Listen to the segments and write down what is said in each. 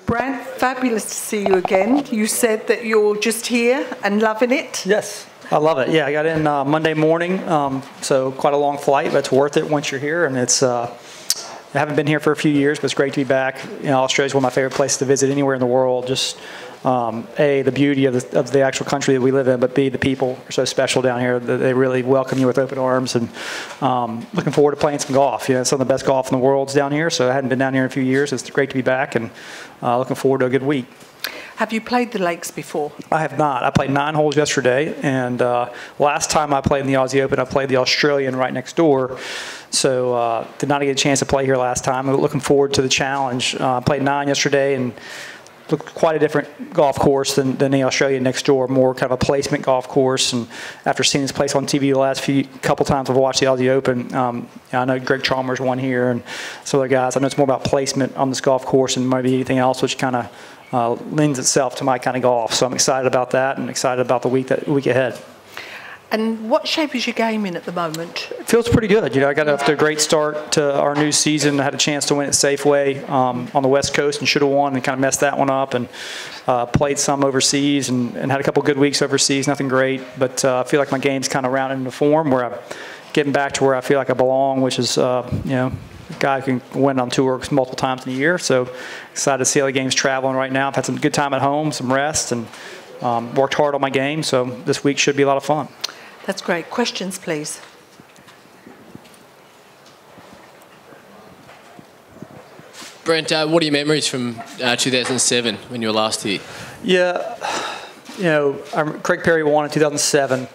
Brandt, fabulous to see you again. You said that you're just here and loving it. Yes, I love it. Yeah, I got in Monday morning, so quite a long flight, but it's worth it once you're here. And it's I haven't been here for a few years, but it's great to be back. You know, Australia's one of my favorite places to visit anywhere in the world. Just A, the beauty of the actual country that we live in, but B, the people are so special down here that they really welcome you with open arms. And looking forward to playing some golf. You know, some of the best golf in the world's down here, so I hadn't been down here in a few years. It's great to be back, and looking forward to a good week. Have you played the Lakes before? I have not. I played 9 holes yesterday, and last time I played in the Aussie Open, I played the Australian right next door. So did not get a chance to play here last time. I'm looking forward to the challenge. I played 9 yesterday, and looked quite a different golf course than the Australian next door, more kind of a placement golf course. And after seeing this place on TV the last couple times I've watched the Aussie Open, I know Greg Chalmers won here and some other guys. I know it's more about placement on this golf course and maybe anything else, which kind of lends itself to my kind of golf. So I'm excited about that and excited about the week ahead. And what shape is your game in at the moment? It feels pretty good. You know, I got off to a great start to our new season. I had a chance to win at Safeway on the West Coast and should have won and kind of messed that one up, and played some overseas and had a couple good weeks overseas, nothing great. But I feel like my game's kind of rounded into form where I'm getting back to where I feel like I belong, which is, you know, a guy who can win on tour multiple times in a year. So excited to see how the game's traveling right now. I've had some good time at home, some rest, and worked hard on my game. So this week should be a lot of fun. That's great. Questions, please. Brandt, what are your memories from 2007 when you were last here? Yeah, you know, Craig Perry won in 2007.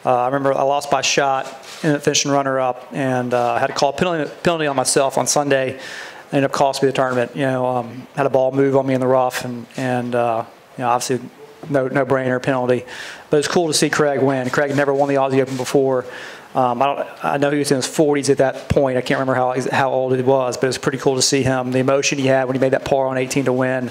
I remember I lost by a shot in finishing runner-up, and I had to call a penalty on myself on Sunday. Ended up costing me the tournament. You know, had a ball move on me in the rough, and you know, obviously no-brainer penalty. But it's cool to see Craig win. Craig never won the Aussie Open before. I know he was in his 40s at that point. I can't remember how old he was, but it was pretty cool to see him, the emotion he had when he made that par on 18 to win,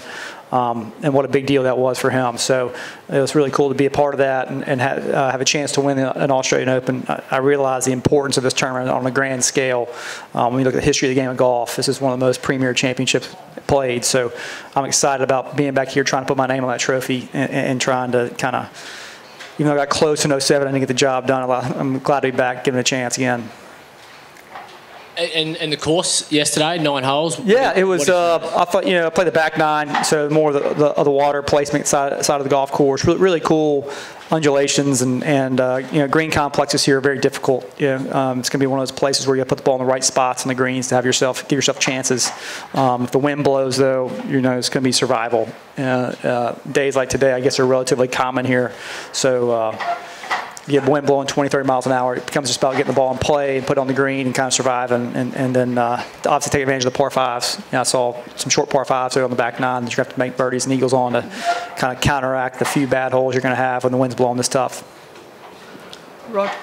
and what a big deal that was for him. So it was really cool to be a part of that and have a chance to win an Australian Open. I realize the importance of this tournament on a grand scale. When you look at the history of the game of golf, this is one of the most premier championships played. So I'm excited about being back here trying to put my name on that trophy and trying to kind of, even though I got close in 07, I didn't get the job done. I'm glad to be back, given a chance again. And the course yesterday, 9 holes? Yeah, it was, I thought, you know, I played the back 9, so more of the water placement side of the golf course. Really cool undulations and you know, green complexes here are very difficult. You know, it's going to be one of those places where you have to put the ball in the right spots on the greens to give yourself chances. If the wind blows, though, you know, it's going to be survival. Days like today, I guess, are relatively common here. So you have wind blowing 20, 30 miles an hour. It becomes just about getting the ball in play and put it on the green and kind of survive, and then obviously take advantage of the par 5s. You know, I saw some short par 5s there on the back 9 that you have to make birdies and eagles on to kind of counteract the few bad holes you're going to have when the wind's blowing this tough. Rod?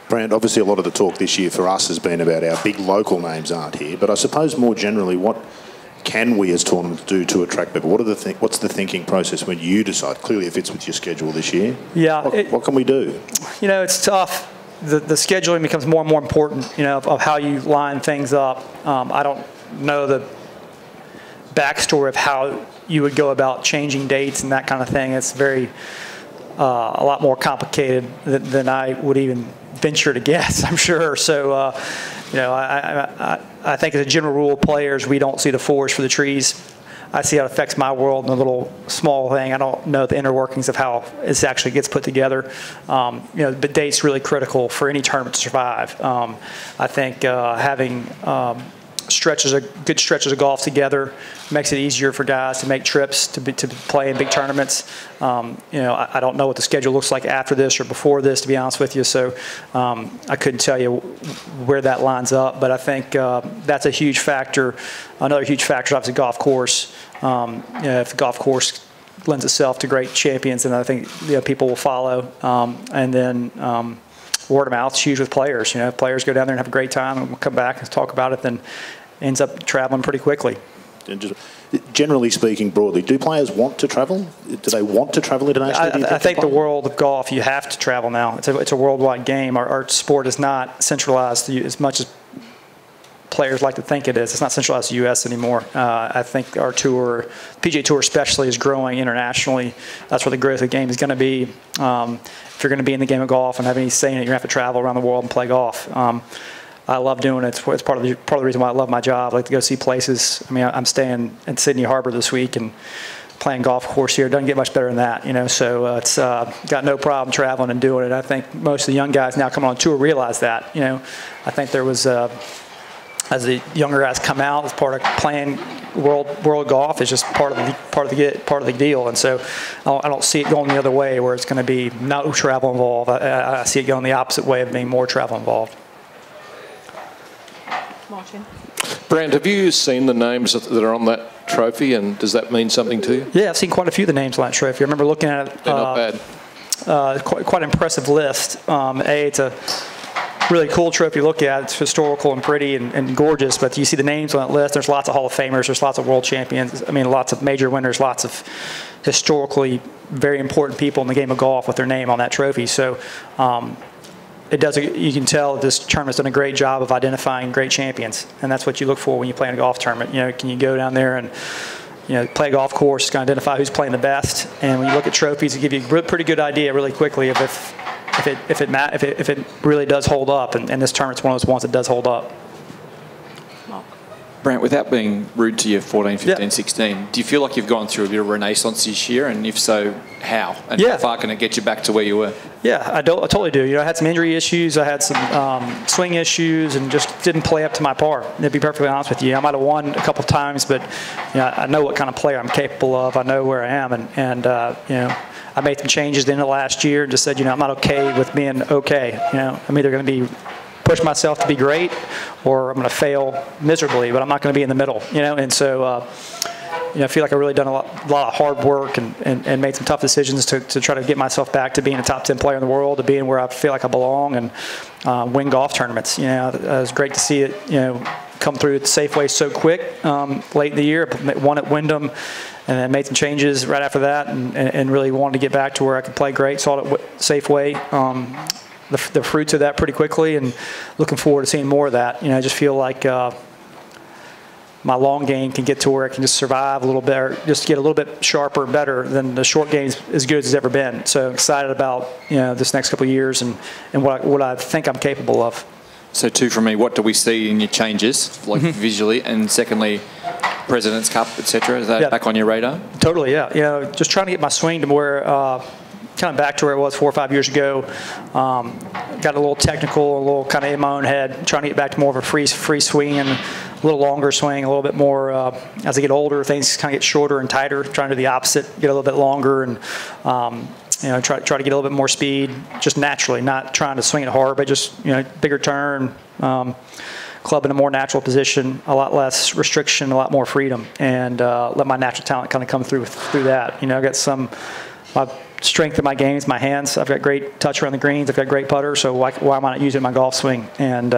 Brandt, obviously a lot of the talk this year for us has been about our big local names aren't here, but I suppose more generally, what can we as tournaments do to attract people? What's the thinking process when you decide? Clearly it fits with your schedule this year. Yeah. What can we do? You know, it's tough. The scheduling becomes more and more important, you know, of how you line things up. I don't know the backstory of how you would go about changing dates and that kind of thing. It's very, a lot more complicated than I would even venture to guess, I'm sure. So, you know, I think as a general rule, players, we don't see the forest for the trees. I see how it affects my world in a little small thing. I don't know the inner workings of how it actually gets put together. You know, but date's really critical for any tournament to survive. I think having good stretches of golf together makes it easier for guys to make trips to play in big tournaments. You know, I don't know what the schedule looks like after this or before this, to be honest with you. So I couldn't tell you where that lines up. But I think that's a huge factor. Another huge factor is obviously golf course. You know, if the golf course lends itself to great champions, then I think, you know, people will follow. And then word of mouth is huge with players. You know, if players go down there and have a great time and we'll come back and talk about it, then ends up traveling pretty quickly. And just, generally speaking, broadly, do players want to travel? Do they want to travel internationally? I think the world of golf, you have to travel now. It's a worldwide game. Our sport is not centralized as much as players like to think it is. It's not centralized to the U.S. anymore. I think our tour, PGA Tour especially, is growing internationally. That's where the growth of the game is going to be. If you're going to be in the game of golf and have any say in it, you're going to have to travel around the world and play golf. I love doing it. It's part of the reason why I love my job. I like to go see places. I mean, I'm staying in Sydney Harbor this week and playing golf course here. It doesn't get much better than that, you know. So it's got no problem traveling and doing it. I think most of the young guys now coming on tour realize that. You know, I think there was as the younger guys come out, as part of playing world golf, is just part of the deal. And so I don't see it going the other way where it's going to be no travel involved. I see it going the opposite way of being more travel involved. Martin. Brandt, have you seen the names that are on that trophy, and does that mean something to you? Yeah, I've seen quite a few of the names on that trophy. I remember looking at it. They're not bad. Quite an impressive list. It's a really cool trophy to look at. It's historical and pretty and gorgeous, but you see the names on that list. There's lots of Hall of Famers. There's lots of world champions. I mean, lots of major winners, lots of historically very important people in the game of golf with their name on that trophy. So it does. You can tell this tournament's done a great job of identifying great champions, and that's what you look for when you play in a golf tournament. You know, can you go down there and play a golf course, kind of identify who's playing the best, and when you look at trophies, it gives you a pretty good idea really quickly of if it really does hold up, and this tournament's one of those ones that does hold up. Brandt, without being rude to you, 14, 15, Yeah. 16, do you feel like you've gone through a bit of renaissance this year? And if so, how? And Yeah. how far can it get you back to where you were? Yeah, I totally do. You know, I had some injury issues. I had some swing issues and just didn't play up to my par. To be perfectly honest with you, I might have won a couple times, but I know what kind of player I'm capable of. I know where I am, and I made some changes at the end of last year and just said, I'm not okay with being okay. I'm either going to be push myself to be great, or I'm going to fail miserably, but I'm not going to be in the middle, and so I feel like I've really done a lot of hard work and made some tough decisions to try to get myself back to being a top 10 player in the world, to being where I feel like I belong and win golf tournaments. It was great to see it, come through at Safeway so quick late in the year. Won at Wyndham, and then made some changes right after that, and really wanted to get back to where I could play great. Saw it at Safeway. The fruits of that pretty quickly, and looking forward to seeing more of that. I just feel like my long game can get to where I can just survive a little bit, or just get a little bit sharper and better than the short game's as good as it's ever been. So excited about this next couple of years and what I think I'm capable of. So two from me, what do we see in your changes, like visually? And secondly, President's Cup, etc. Is that back on your radar? Totally, yeah. Just trying to get my swing to where kind of back to where it was 4 or 5 years ago. Got a little technical, a little kind of in my own head, trying to get back to more of a free swing and a little longer swing, a little bit more. As I get older, things kind of get shorter and tighter, trying to do the opposite, get a little bit longer, and try to get a little bit more speed, just naturally, not trying to swing it hard, but just bigger turn, club in a more natural position, a lot less restriction, a lot more freedom, and let my natural talent kind of come through that. I've got my strength in my game is my hands. I've got great touch around the greens. I've got great putter, so why am I not using it in my golf swing? And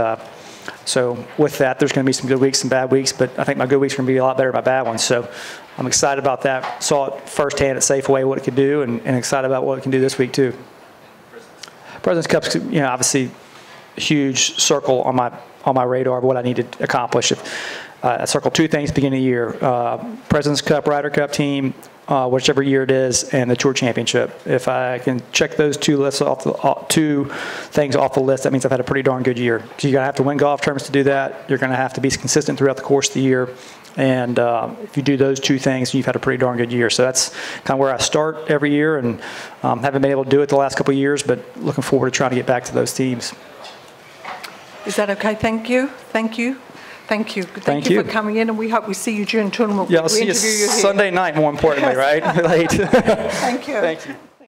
so with that, there's going to be some good weeks and bad weeks, but I think my good weeks are going to be a lot better than my bad ones. So I'm excited about that. Saw it firsthand at Safeway what it could do, and excited about what it can do this week too. President's Cup's obviously a huge circle on my radar of what I need to accomplish. I circled two things at the beginning of the year: President's Cup, Ryder Cup team, whichever year it is, and the Tour Championship. If I can check those two things off the list, that means I've had a pretty darn good year. So you're going to have to win golf tournaments to do that. You're going to have to be consistent throughout the course of the year. And if you do those two things, you've had a pretty darn good year. So that's kind of where I start every year, and haven't been able to do it the last couple of years, but looking forward to trying to get back to those teams. Is that okay? Thank you. Thank you. Thank you. Thank you for coming in, and we hope we see you during tournament. Yeah, I'll see you Sunday night, more importantly, right? Late. Thank you. Thank you.